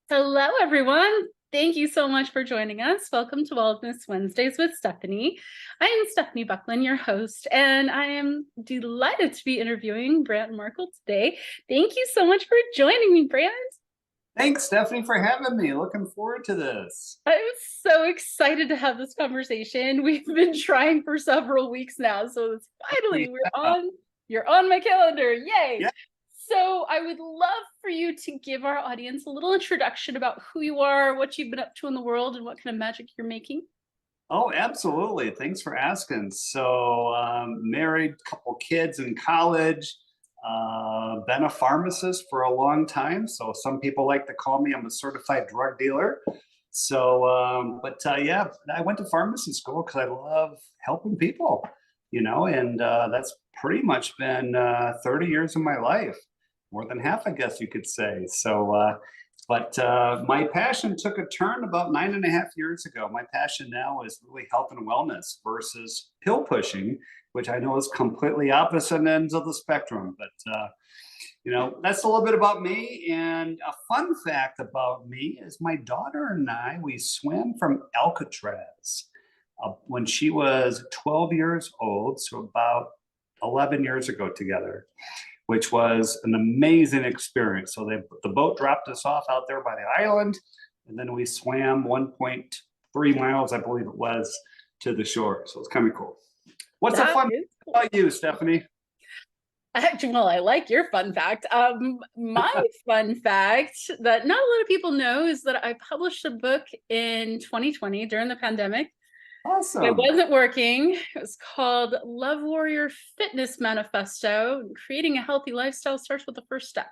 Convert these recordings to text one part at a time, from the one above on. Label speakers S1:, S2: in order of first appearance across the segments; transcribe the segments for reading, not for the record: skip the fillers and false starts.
S1: Hello, everyone. Thank you so much for joining us. Welcome to Wellness Wednesdays with Stephanie. I am Stephanie Buckland, your host, and I am delighted to be interviewing Brandt and Markl today. Thank you so much for joining me, Brandt.
S2: Thanks, Stephanie, for having me. Looking forward to this.
S1: I'm so excited to have this conversation. We've been trying for several weeks now, so it's finally
S2: Yeah.
S1: you're on my calendar. Yay!
S2: Yeah.
S1: So I would love for you to give our audience a little introduction about who you are, what you've been up to in the world, and what kind of magic you're making.
S2: Oh, absolutely. Thanks for asking. So, married, couple kids in college, been a pharmacist for a long time. So, some people like to call me, I'm a certified drug dealer. So, yeah, I went to pharmacy school because I love helping people, and that's pretty much been 30 years of my life, more than half, I guess you could say. But my passion took a turn about 9.5 years ago. My passion now is really health and wellness versus pill pushing, which I know is completely opposite ends of the spectrum. But that's a little bit about me. And a fun fact about me is my daughter and I, we swam from Alcatraz when she was 12 years old, so about 11 years ago together, which was an amazing experience. So the boat dropped us off out there by the island, and then we swam 1.3 miles, I believe it was, to the shore. So it's kind of cool. What's a
S1: That
S2: fun
S1: is cool.
S2: about you, Stephanie?
S1: Actually, well, I like your fun fact. My fun fact that not a lot of people know is that I published a book in 2020 during the pandemic. It
S2: Awesome.
S1: wasn't working. It was called Love Warrior Fitness Manifesto. Creating a healthy lifestyle starts with the first step.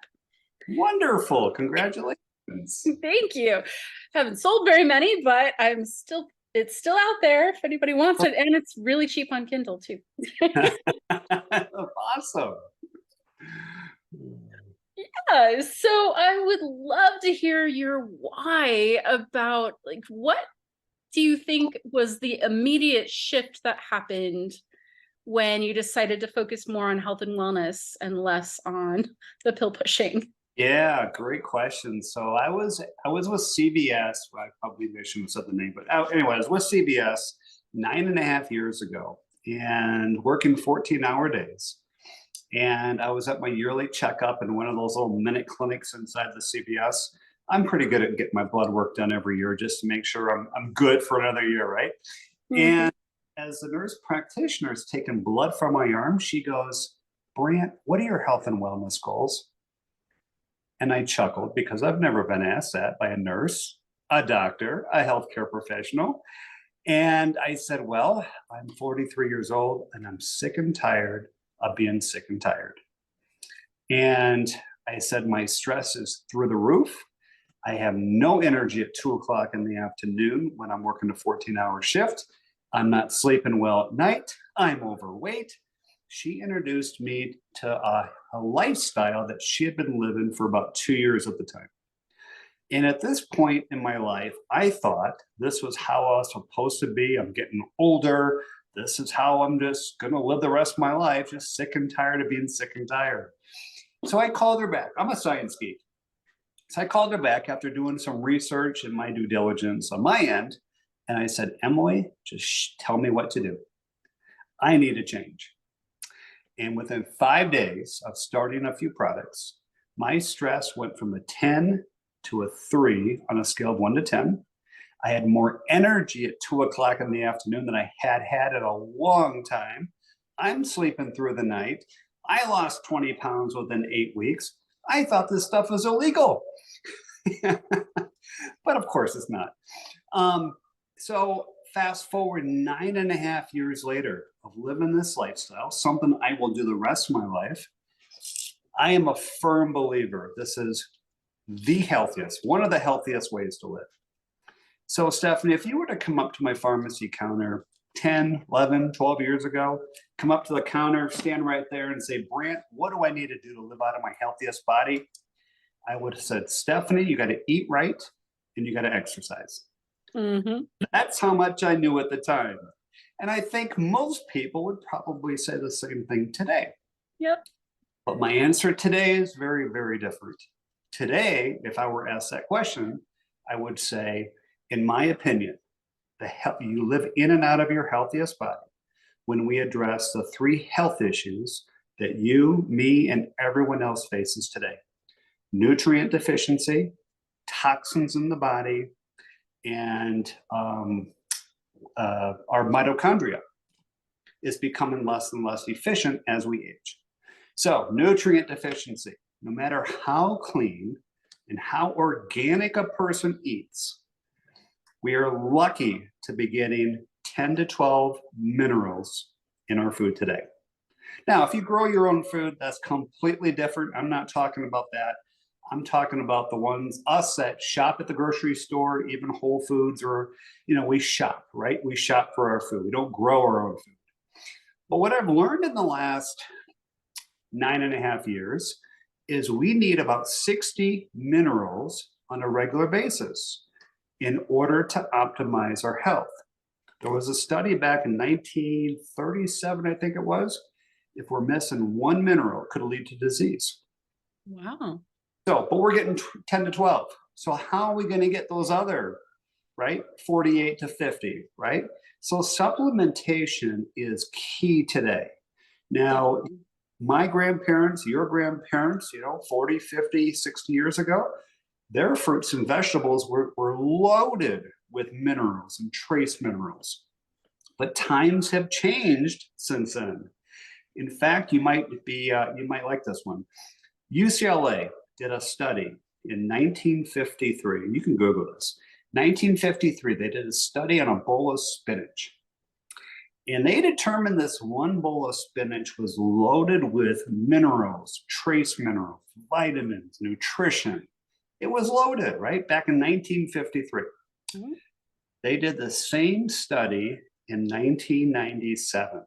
S2: Wonderful. Congratulations.
S1: Thank you. Haven't sold very many, but it's still out there if anybody wants it. And it's really cheap on Kindle too.
S2: Awesome.
S1: Yeah, so I would love to hear your why about like what do you think was the immediate shift that happened when you decided to focus more on health and wellness and less on the pill pushing?
S2: Yeah, great question. So I was with CVS. Well, I probably shouldn't have said the name, but anyway, I was with CVS 9.5 years ago and working 14-hour days. And I was at my yearly checkup in one of those little minute clinics inside the CVS. I'm pretty good at getting my blood work done every year just to make sure I'm good for another year, right?
S1: Mhm.
S2: And as the nurse practitioner is taking blood from my arm, she goes, Brant, what are your health and wellness goals? And I chuckled because I've never been asked that by a nurse, a doctor, a healthcare professional. And I said, well, I'm 43 years old and I'm sick and tired of being sick and tired. And I said, my stress is through the roof. I have no energy at 2 o'clock in the afternoon when I'm working a 14-hour shift. I'm not sleeping well at night. I'm overweight. She introduced me to a lifestyle that she had been living for about 2 years at the time. And at this point in my life, I thought this was how I was supposed to be. I'm getting older. This is how I'm just going to live the rest of my life, just sick and tired of being sick and tired. So I called her back. I'm a science geek. So I called her back after doing some research and my due diligence on my end. And I said, Emily, just tell me what to do. I need a change. And within 5 days of starting a few products, my stress went from a 10 to a 3 on a scale of 1 to 10. I had more energy at 2 o'clock in the afternoon than I had had in a long time. I'm sleeping through the night. I lost 20 pounds within 8 weeks. I thought this stuff was illegal. But of course it's not. So fast forward 9.5 years later of living this lifestyle, something I will do the rest of my life. I am a firm believer this is the healthiest, one of the healthiest ways to live. So, Stephanie, if you were to come up to my pharmacy counter 10, 11, 12 years ago, come up to the counter, stand right there and say, Brant, what do I need to do to live out of my healthiest body? I would have said, Stephanie, you got to eat right and you got to exercise.
S1: Mhm.
S2: That's how much I knew at the time. And I think most people would probably say the same thing today.
S1: Yep.
S2: But my answer today is very, very different. Today, if I were asked that question, I would say, in my opinion, you live in and out of your healthiest body when we address the three health issues that you, me, and everyone else faces today: nutrient deficiency, toxins in the body, and our mitochondria is becoming less and less efficient as we age. So, nutrient deficiency, no matter how clean and how organic a person eats, we are lucky to be getting 10 to 12 minerals in our food today. Now, if you grow your own food, that's completely different. I'm not talking about that. I'm talking about the ones, us that shop at the grocery store, even Whole Foods, or, we shop, right? We shop for our food. We don't grow our own food. But what I've learned in the last 9.5 years is we need about 60 minerals on a regular basis in order to optimize our health. There was a study back in 1937, I think it was. If we're missing one mineral, it could lead to disease.
S1: Wow.
S2: So, but we're getting 10 to 12. So how are we going to get those other, right? 48 to 50, right? So supplementation is key today. Now, my grandparents, your grandparents, 40, 50, 60 years ago, their fruits and vegetables were loaded with minerals and trace minerals. But times have changed since then. In fact, you might like this one. UCLA did a study in 1953, and you can Google this. 1953, they did a study on a bowl of spinach. And they determined this one bowl of spinach was loaded with minerals, trace minerals, vitamins, nutrition. It was loaded, right? Back in 1953. Mm-hmm. They did the same study in 1997.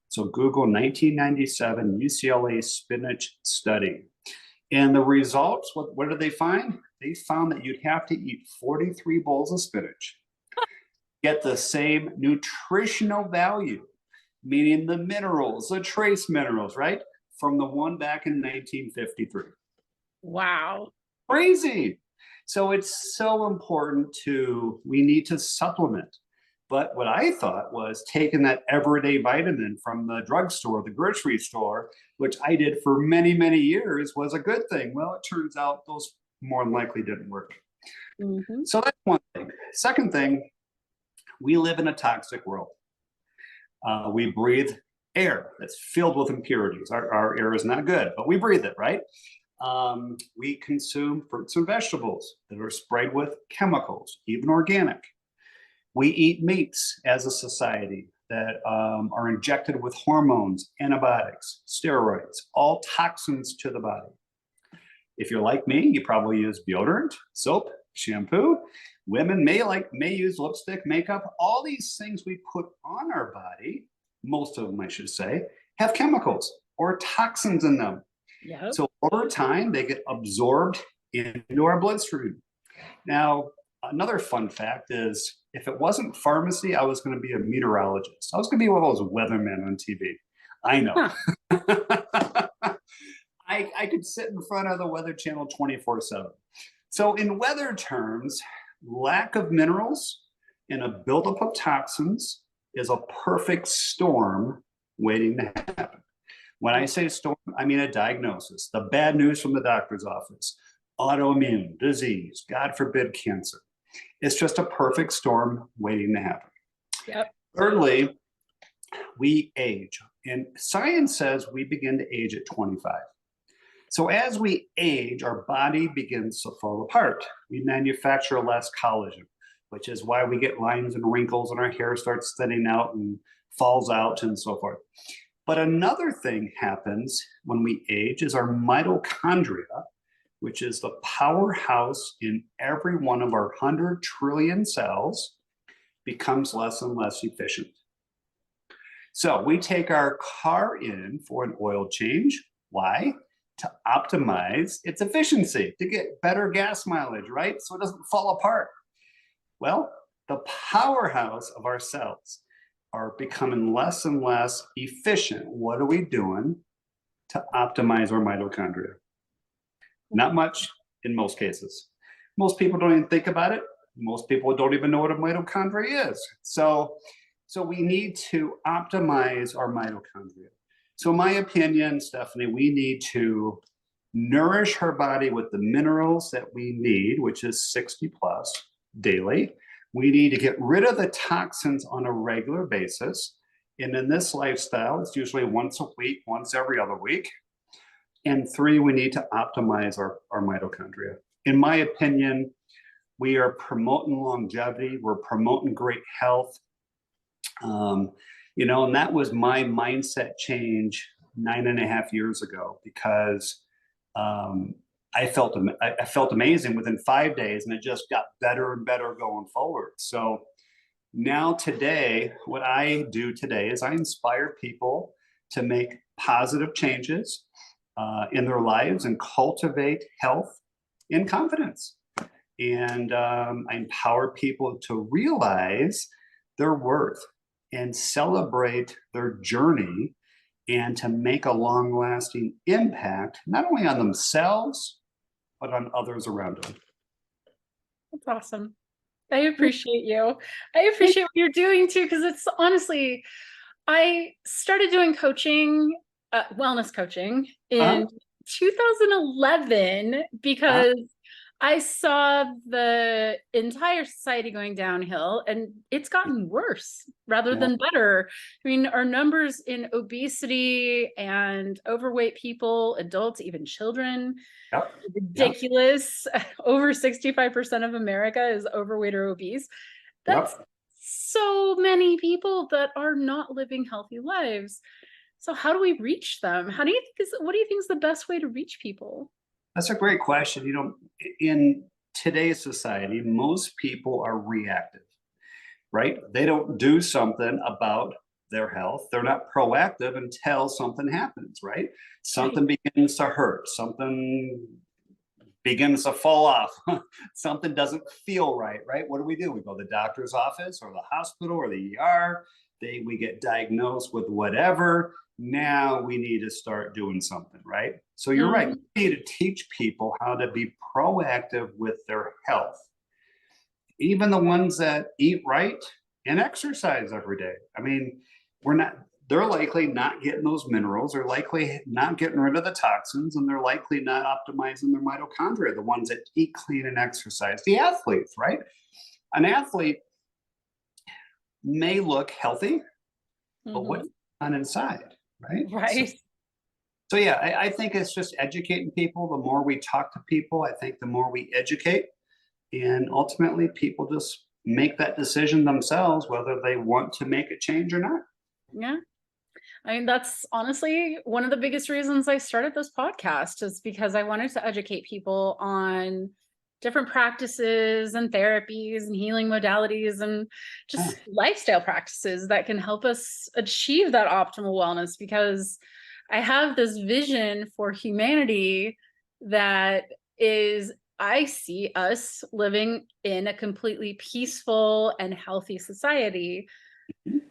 S2: So Google 1997 UCLA spinach study. And the results, what did they find? They found that you'd have to eat 43 bowls of spinach, get the same nutritional value, meaning the minerals, the trace minerals, right? From the one back in 1953.
S1: Wow.
S2: Crazy. So it's so important we need to supplement. But what I thought was taking that everyday vitamin from the drugstore, the grocery store, which I did for many, many years, was a good thing. Well, it turns out those more than likely didn't work. Mm-hmm. So that's one thing. Second thing, we live in a toxic world. We breathe air that's filled with impurities. Our air is not good, but we breathe it, right? We consume fruits and vegetables that are sprayed with chemicals, even organic. We eat meats as a society that are injected with hormones, antibiotics, steroids, all toxins to the body. If you're like me, you probably use deodorant, soap, shampoo. Women may use lipstick, makeup. All these things we put on our body, most of them I should say, have chemicals or toxins in them. Yep. So over time, they get absorbed into our bloodstream. Now, another fun fact is, if it wasn't pharmacy, I was going to be a meteorologist. I was going to be one of those weathermen on TV. I know. Huh. I could sit in front of the Weather Channel 24/7. So in weather terms, lack of minerals and a buildup of toxins is a perfect storm waiting to happen. When I say storm, I mean a diagnosis, the bad news from the doctor's office, autoimmune disease, God forbid cancer. It's just a perfect storm waiting to happen. Yep. Thirdly, we age. And science says we begin to age at 25. So as we age, our body begins to fall apart. We manufacture less collagen, which is why we get lines and wrinkles and our hair starts thinning out and falls out and so forth. But another thing happens when we age is our mitochondria, which is the powerhouse in every one of our 100 trillion cells, becomes less and less efficient. So we take our car in for an oil change. Why? To optimize its efficiency, to get better gas mileage, right? So it doesn't fall apart. Well, the powerhouse of our cells are becoming less and less efficient. What are we doing to optimize our mitochondria? Not much in most cases. Most people don't even think about it. Most people don't even know what a mitochondria is. So we need to optimize our mitochondria. So in my opinion, Stephanie, we need to nourish our body with the minerals that we need, which is 60 plus daily. We need to get rid of the toxins on a regular basis. And in this lifestyle, it's usually once a week, once every other week. And 3, we need to optimize our mitochondria. In my opinion, we are promoting longevity. We're promoting great health. And that was my mindset change 9.5 years ago, because I felt amazing within 5 days, and it just got better and better going forward. So now today, what I do today is I inspire people to make positive changes in their lives and cultivate health and confidence. And I empower people to realize their worth and celebrate their journey, and to make a long-lasting impact, not only on themselves, but on others around them.
S1: That's awesome. I appreciate you. I appreciate what you're doing too, because it's honestly, I started doing coaching, wellness coaching in 2011 because I saw the entire society going downhill, and it's gotten worse rather than better. I mean, our numbers in obesity and overweight people, adults, even children, ridiculous. Over 65% of America is overweight or obese. That's so many people that are not living healthy lives. So how do we reach them? What do you think is the best way to reach people?
S2: That's a great question. In today's society, most people are reactive, right? They don't do something about their health. They're not proactive until something happens, right? Something begins to hurt, something begins to fall off, something doesn't feel right? What do? We go to the doctor's office or the hospital or the ER. We get diagnosed with whatever. Now we need to start doing something, right? So you're right. We need to teach people how to be proactive with their health. Even the ones that eat right and exercise every day. I mean, they're likely not getting those minerals. They're likely not getting rid of the toxins, and they're likely not optimizing their mitochondria, the ones that eat clean and exercise. The athletes, right? An athlete may look healthy, but what's on inside, right?
S1: Right.
S2: So yeah, I think it's just educating people. The more we talk to people, I think the more we educate, and ultimately people just make that decision themselves, whether they want to make a change or not.
S1: Yeah. I mean, that's honestly one of the biggest reasons I started this podcast, is because I wanted to educate people on different practices and therapies and healing modalities and just lifestyle practices that can help us achieve that optimal wellness, because I have this vision for humanity that is, I see us living in a completely peaceful and healthy society,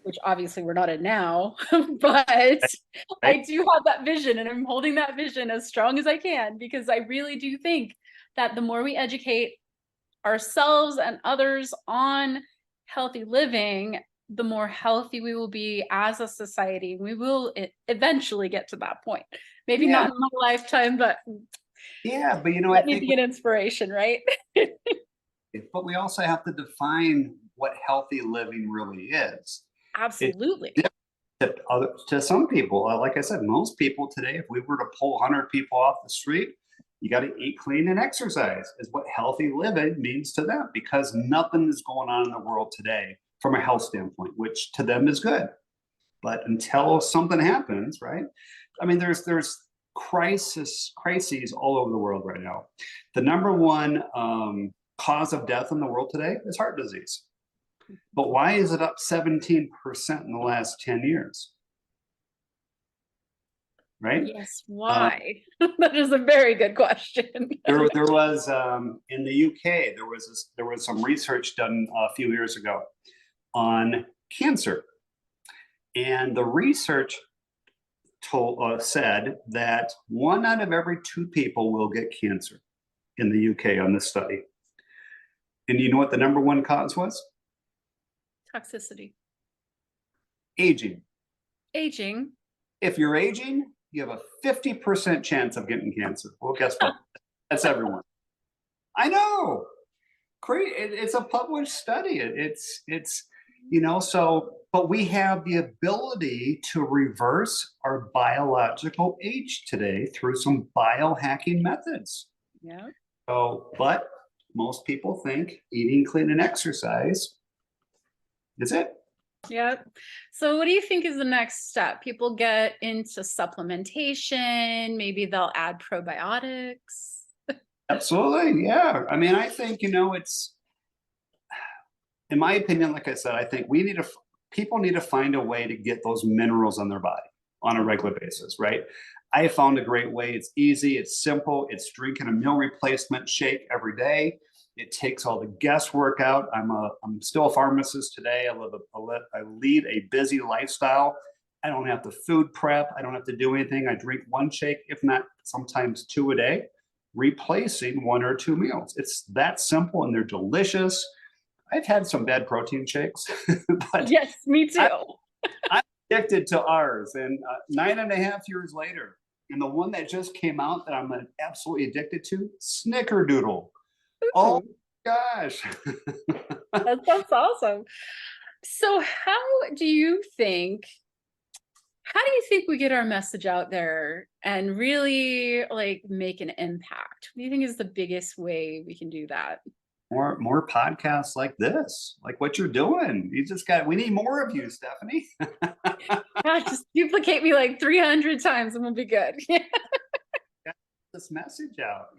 S1: which obviously we're not in now, but I do have that vision, and I'm holding that vision as strong as I can, because I really do think that the more we educate ourselves and others on healthy living, the more healthy we will be as a society. We will eventually get to that point. Maybe not in my lifetime, but
S2: but
S1: let me be an inspiration, right?
S2: But we also have to define what healthy living really is.
S1: Absolutely.
S2: To some people, like I said, most people today, if we were to pull 100 people off the street, you got to eat clean and exercise is what healthy living means to them, because nothing is going on in the world today from a health standpoint, which to them is good. But until something happens, right? I mean, there's crises all over the world right now. The number one cause of death in the world today is heart disease. But why is it up 17% in the last 10 years? Right?
S1: Yes, why? That is a very good question.
S2: There was in the UK, there was some research done a few years ago on cancer, and the research said that 1 out of every 2 people will get cancer in the UK on this study. And you know what the number one cause was?
S1: Toxicity.
S2: Aging.
S1: Aging.
S2: If you're aging, you have a 50% chance of getting cancer. Well, guess what? That's everyone. I know. It's a published study. It's so, but we have the ability to reverse our biological age today through some biohacking methods.
S1: Yeah.
S2: So, but most people think eating clean and exercise is it.
S1: Yeah. So what do you think is the next step? People get into supplementation, maybe they'll add probiotics.
S2: Absolutely. Yeah. I mean, I think, it's, in my opinion, like I said, I think people need to find a way to get those minerals on their body on a regular basis, right? I found a great way. It's easy, it's simple, it's drinking a meal replacement shake every day. It takes all the guesswork out. I'm still a pharmacist today. I lead a busy lifestyle. I don't have to food prep. I don't have to do anything. I drink 1 shake, if not sometimes 2 a day, replacing 1 or 2 meals. It's that simple, and they're delicious. I've had some bad protein shakes, but
S1: Yes, me too.
S2: I'm addicted to ours. And 9.5 years later, and the one that just came out that I'm absolutely addicted to, Snickerdoodle. Oh gosh.
S1: That sounds awesome. So how do you think we get our message out there and really like make an impact? What do you think is the biggest way we can do that?
S2: More podcasts like this, like what you're doing. We need more of you, Stephanie.
S1: Yeah, just duplicate me like 300 times and we'll be good.
S2: Get this message out.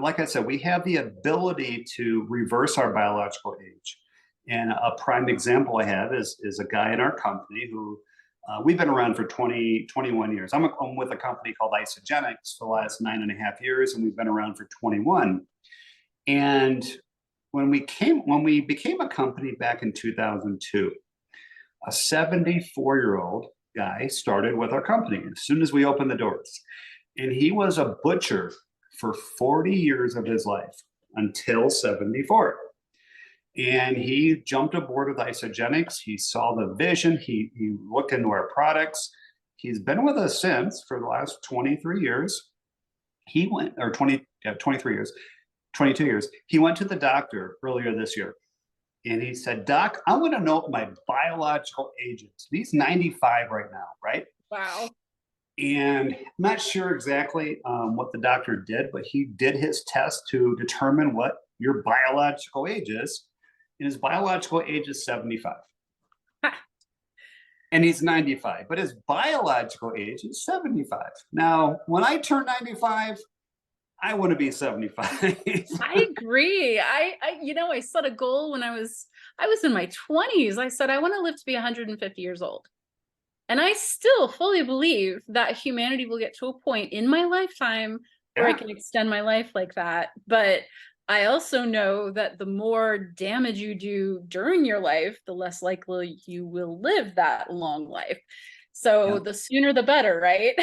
S2: Like I said, we have the ability to reverse our biological age. And a prime example I have is a guy in our company who we've been around for 21 years. I'm with a company called Isogenics for the last 9.5 years, and we've been around for 21. And when we became a company back in 2002, a 74-year-old guy started with our company as soon as we opened the doors. And he was a butcher for 40 years of his life until 74. And he jumped aboard with Isogenics. He saw the vision. He looked into our products. He's been with us since for the last 23 years. He went, or 23 years, 22 years. He went to the doctor earlier this year. And he said, Doc, I want to know what my biological age is. He's 95 right now, right?
S1: Wow.
S2: And I'm not sure exactly what the doctor did, but he did his test to determine what your biological age is. And his biological age is 75. And he's 95, but his biological age is 75. Now, when I turn 95, I want to be 75.
S1: I agree. I set a goal when I was in my 20s. I said I want to live to be 150 years old. And I still fully believe that humanity will get to a point in my lifetime where I can extend my life like that. But I also know that the more damage you do during your life, the less likely you will live that long life. So the sooner the better, right?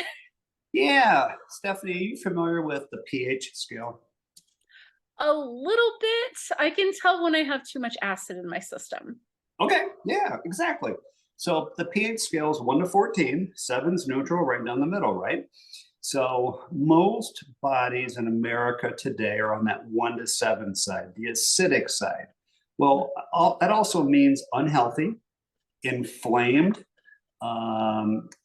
S2: Yeah. Stephanie, are you familiar with the pH scale?
S1: A little bit. I can tell when I have too much acid in my system.
S2: Okay. Yeah, exactly. So the pH scale is 1 to 14. 7's neutral, right down the middle, right? So most bodies in America today are on that 1 to 7 side, the acidic side. Well, that also means unhealthy, inflamed.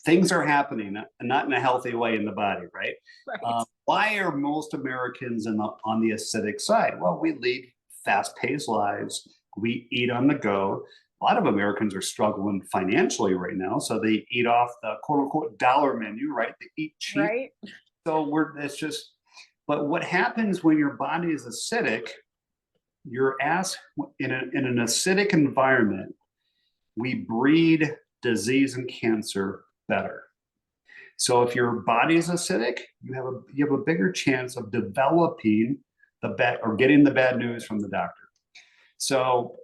S2: Things are happening, not in a healthy way in the body, right?
S1: Right.
S2: Why are most Americans on the acidic side? Well, we lead fast-paced lives. We eat on the go. A lot of Americans are struggling financially right now, so they eat off the quote-unquote dollar menu, right? They eat cheap.
S1: Right.
S2: So but what happens when your body is acidic, you're asked in an acidic environment, we breed disease and cancer better. So if your body is acidic, you have a bigger chance of developing getting the bad news from the doctor. So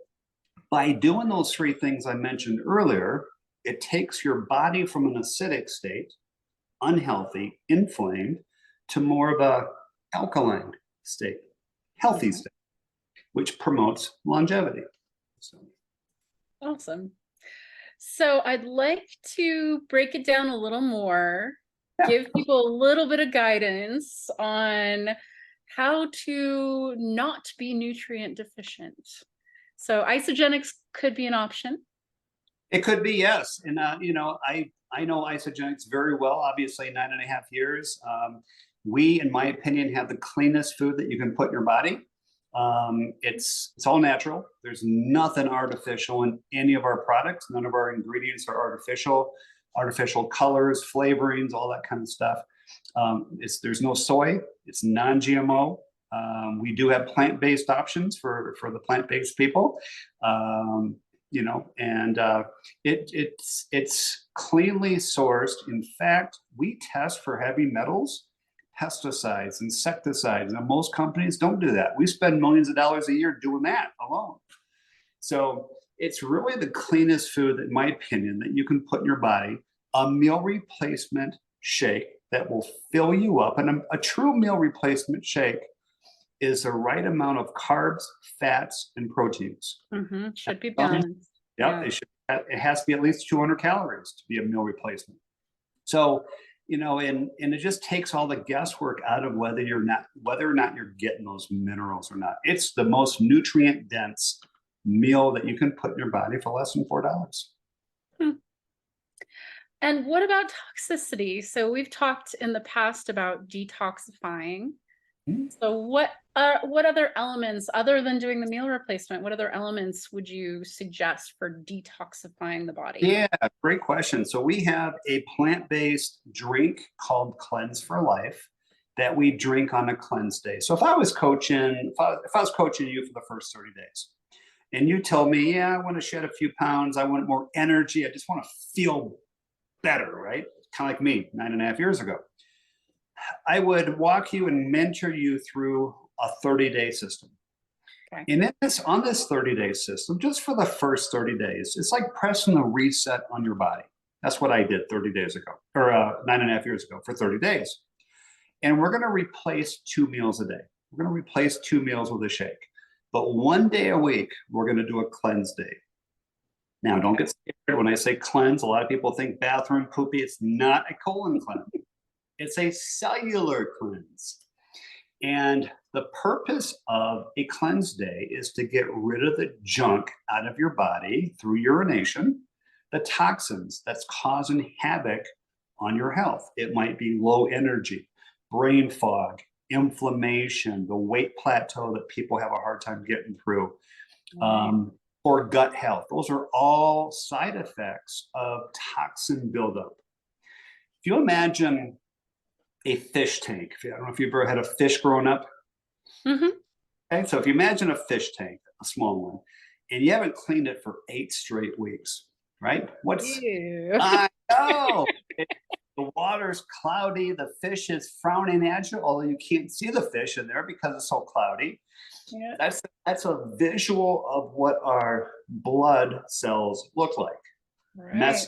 S2: by doing those 3 things I mentioned earlier, It takes your body from an acidic state, unhealthy, inflamed, to more of a alkaline state, healthy
S1: Mhm.
S2: state, which promotes longevity. So,
S1: Awesome. So I'd like to break it down a little more,
S2: yeah,
S1: give people a little bit of guidance on how to not be nutrient deficient. So isogenics could be an option.
S2: it could be, yes. And I know isogenics very well. Obviously, 9.5 years. We, in my opinion, have the cleanest food that you can put in your body. It's all natural. There's nothing artificial in any of our products. None of our ingredients are artificial. Artificial colors, flavorings, all that kind of stuff. There's no soy. It's non-GMO. We do have plant-based options for the plant-based people. Um, and it's cleanly sourced. In fact, we test for heavy metals, pesticides, insecticides, and most companies don't do that. We spend millions of dollars a year doing that alone. So it's really the cleanest food, in my opinion, that you can put in your body. A meal replacement shake that will fill you up, and a true meal replacement shake is the right amount of carbs, fats, and proteins.
S1: Should be balanced.
S2: Yep,
S1: Yeah.
S2: it has to be at least 200 calories to be a meal replacement. So, and it just takes all the guesswork out of whether or not you're getting those minerals or not. It's the most nutrient dense meal that you can put in your body for less than $4.
S1: Hmm. And what about toxicity? So we've talked in the past about detoxifying.
S2: Hmm.
S1: So what other elements, other than doing the meal replacement, what other elements would you suggest for detoxifying the body?
S2: Yeah, great question. So we have a plant-based drink called Cleanse for Life that we drink on a cleanse day. So if I was coaching you for the first 30 days, and you told me, yeah, I want to shed a few pounds, I want more energy, I just want to feel better, right? Kind of like me 9.5 years ago. I would walk you and mentor you through a 30-day system.
S1: Okay.
S2: And on this 30-day system, just for the first 30 days, it's like pressing the reset on your body. That's what I did 30 days ago, or 9.5 years ago, for 30 days. And we're going to replace 2 meals a day. We're going to replace 2 meals with a shake. But one day a week, we're going to do a cleanse day. Now, don't get scared when I say cleanse. A lot of people think bathroom poopy. It's not a colon cleanse. It's a cellular cleanse. And the purpose of a cleanse day is to get rid of the junk out of your body through urination, the toxins that's causing havoc on your health. It might be low energy, brain fog, inflammation, the weight plateau that people have a hard time getting through,
S1: Right.
S2: or gut health. Those are all side effects of toxin buildup. If you imagine a fish tank, I don't know if you've ever had a fish growing up.
S1: Mm-hmm.
S2: Okay, so if you imagine a fish tank, a small one, and you haven't cleaned it for 8 straight weeks, right?
S1: Ew.
S2: I know. The water's cloudy, the fish is frowning at you, although you can't see the fish in there because it's so cloudy.
S1: Yeah.
S2: That's a visual of what our blood cells look like.
S1: Right.
S2: Messy,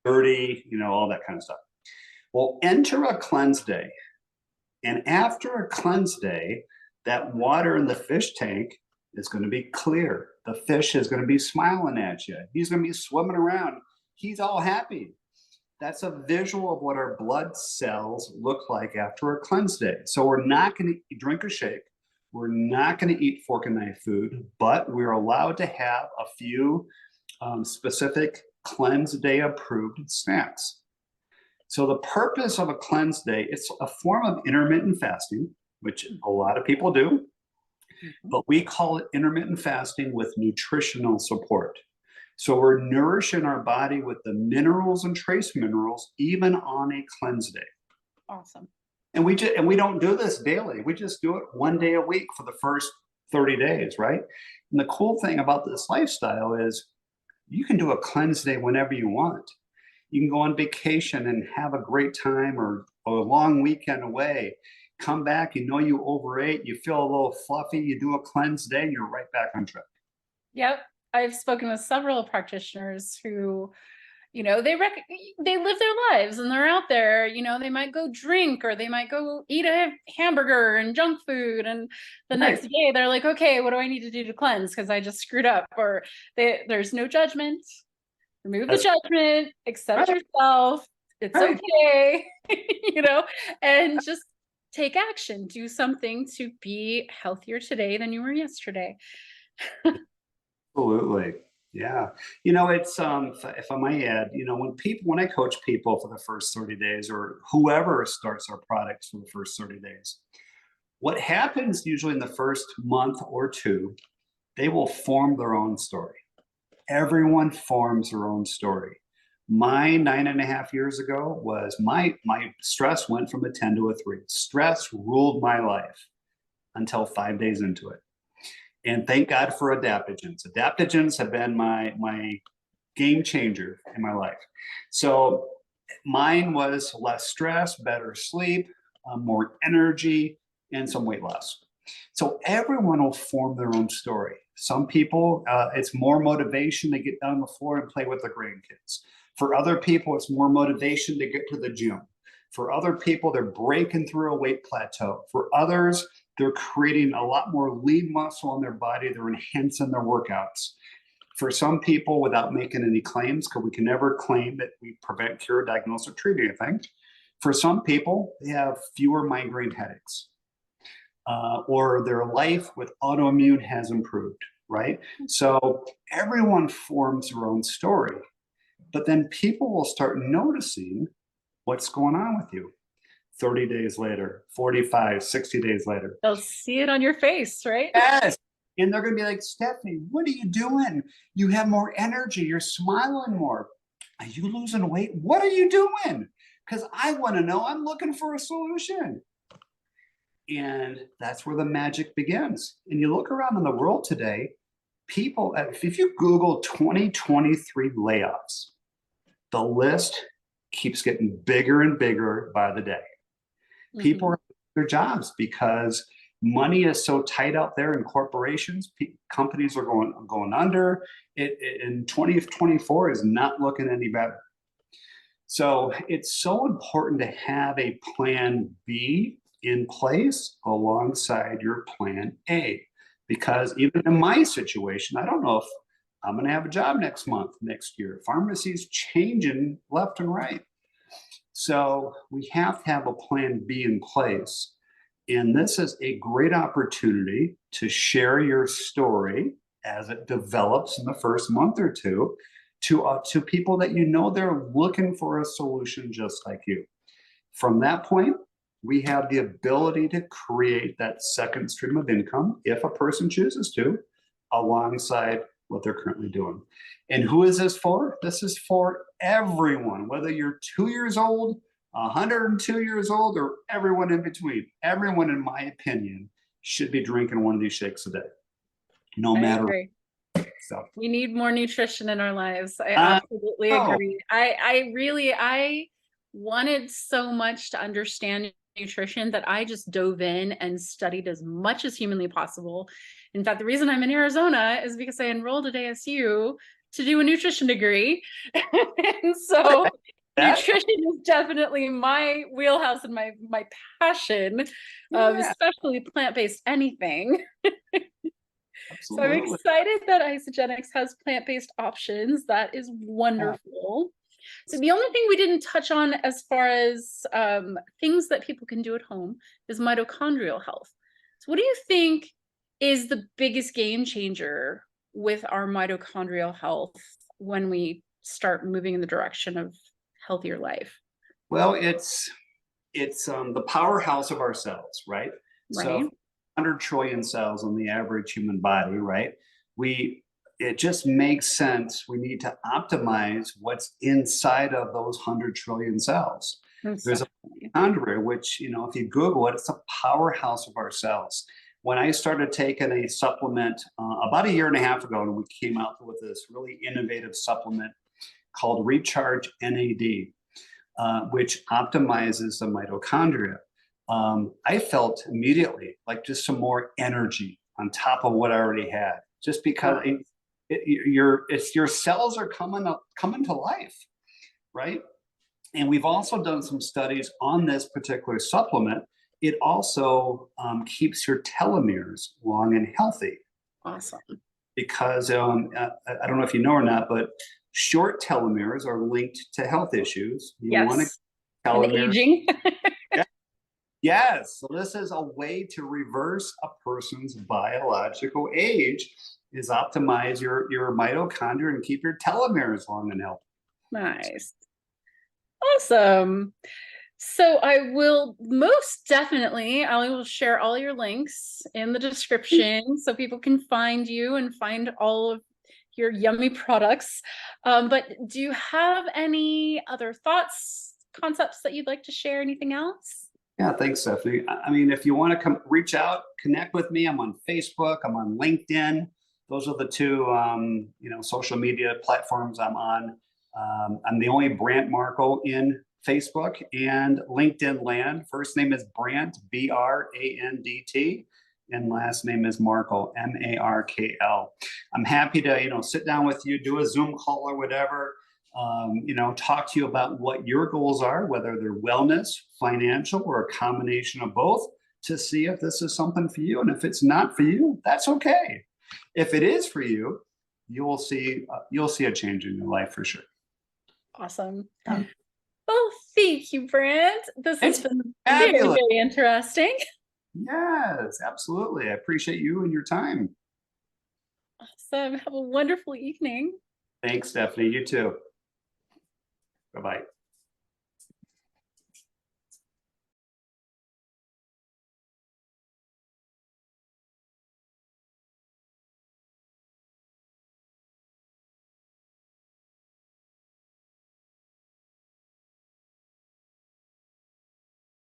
S2: dirty, all that kind of stuff. Well, enter a cleanse day. And after a cleanse day, that water in the fish tank is going to be clear. The fish is going to be smiling at you. He's going to be swimming around. He's all happy. That's a visual of what our blood cells look like after a cleanse day. So we're not going to drink a shake. We're not going to eat fork and knife food, but we're allowed to have a few specific cleanse day approved snacks. So the purpose of a cleanse day, it's a form of intermittent fasting, which a lot of people do, but we call it intermittent fasting with nutritional support. So we're nourishing our body with the minerals and trace minerals, even on a cleanse day.
S1: Awesome.
S2: And we don't do this daily. We just do it one day a week for the first 30 days, right? And the cool thing about this lifestyle is you can do a cleanse day whenever you want. You can go on vacation and have a great time, or a long weekend away. Come back, you overate, you feel a little fluffy, you do a cleanse day, and you're right back on track.
S1: Yep. I've spoken with several practitioners who they live their lives and they're out there, they might go drink or they might go eat a hamburger and junk food, and the next
S2: Right.
S1: day they're like, okay, what do I need to do to cleanse because I just screwed up? Or there's no judgment. Remove the
S2: That's
S1: judgment, accept
S2: right.
S1: yourself, it's
S2: Right.
S1: okay. And just take action, do something to be healthier today than you were yesterday.
S2: Absolutely. Yeah. It's if I might add, when I coach people for the first 30 days, or whoever starts our products for the first 30 days, what happens usually in the first month or two, they will form their own story. Everyone forms their own story. My 9.5 years ago was my stress went from a 10 to a 3. Stress ruled my life until 5 days into it. And thank God for adaptogens. Adaptogens have been my game changer in my life. So mine was less stress, better sleep, more energy, and some weight loss. So everyone will form their own story. Some people, it's more motivation to get down on the floor and play with their grandkids. For other people, it's more motivation to get to the gym. For other people, they're breaking through a weight plateau. For others, they're creating a lot more lean muscle in their body. They're enhancing their workouts. For some people, without making any claims, because we can never claim that we prevent, cure, diagnose, or treat anything. For some people, they have fewer migraine headaches, or their life with autoimmune has improved, right? So everyone forms their own story, but then people will start noticing what's going on with you 30 days later, 45, 60 days later.
S1: They'll see it on your face, right?
S2: Yes. And they're going to be like, Stephanie, what are you doing? You have more energy. You're smiling more. Are you losing weight? What are you doing? Because I want to know. I'm looking for a solution. And that's where the magic begins. And you look around in the world today, people, if you Google 2023 layoffs, the list keeps getting bigger and bigger by the day. People are losing their jobs because money is so tight out there in corporations. Companies are going under. In 2024 is not looking any better. So it's so important to have a plan B in place alongside your plan A. Because even in my situation, I don't know if I'm going to have a job next month, next year. Pharmacy's changing left and right. So we have to have a plan B in place. And this is a great opportunity to share your story as it develops in the first month or two to people that they're looking for a solution just like you. From that point, we have the ability to create that second stream of income if a person chooses to, alongside what they're currently doing. And who is this for? This is for everyone, whether you're 2 years old, 102 years old, or everyone in between. Everyone, in my opinion, should be drinking one of these shakes a day, no
S1: I
S2: matter
S1: agree.
S2: what. So,
S1: We need more nutrition in our lives. I absolutely
S2: oh,
S1: agree. I wanted so much to understand nutrition that I just dove in and studied as much as humanly possible. In fact, the reason I'm in Arizona is because I enrolled at ASU to do a nutrition degree. And so
S2: that,
S1: nutrition is definitely my wheelhouse and my passion,
S2: yeah,
S1: especially plant-based anything. So I'm
S2: absolutely.
S1: excited that Isogenics has plant-based options. That is
S2: Yeah.
S1: wonderful. So the only thing we didn't touch on as far as things that people can do at home is mitochondrial health. So what do you think is the biggest game changer with our mitochondrial health when we start moving in the direction of healthier life?
S2: Well, it's the powerhouse of our cells, right? So
S1: Right?
S2: 100 trillion cells in the average human body, right? We It just makes sense. We need to optimize what's inside of those 100 trillion cells. There's a
S1: Definitely.
S2: mitochondria, which, if you Google it, it's a powerhouse of our cells. When I started taking a supplement about a year and a half ago, and we came out with this really innovative supplement called Recharge NAD, which optimizes the mitochondria. I felt immediately like just some more energy on top of what I already had, just because your cells are coming to life. right? And we've also done some studies on this particular supplement. It also keeps your telomeres long and healthy
S1: Awesome.
S2: because I don't know if you know or not, but short telomeres are linked to health issues. You want to
S1: Yes. And
S2: telomeres.
S1: aging.
S2: Yes, so this is a way to reverse a person's biological age, is optimize your mitochondria and keep your telomeres long and healthy.
S1: Nice. Awesome. So I will most definitely, I will share all your links in the description so people can find you and find all of your yummy products. But do you have any other thoughts, concepts that you'd like to share? Anything else?
S2: Yeah, thanks, Stephanie. I mean, if you want to come reach out, connect with me. I'm on Facebook. I'm on LinkedIn. Those are the two, social media platforms I'm on. I'm the only Brandt Markl in Facebook and LinkedIn land. First name is Brandt, Brandt, and last name is Markl, Markl. I'm happy to, sit down with you, do a Zoom call or whatever. Talk to you about what your goals are, whether they're wellness, financial, or a combination of both, to see if this is something for you. And if it's not for you, that's okay. If it is for you, you'll see a change in your life for sure.
S1: Awesome.
S2: Yeah.
S1: Well, thank you, Brandt. This has
S2: It's
S1: been very,
S2: fabulous.
S1: very interesting.
S2: Yes, absolutely. I appreciate you and your time.
S1: Awesome. Have a wonderful evening.
S2: Thanks, Stephanie. You too. Bye-bye.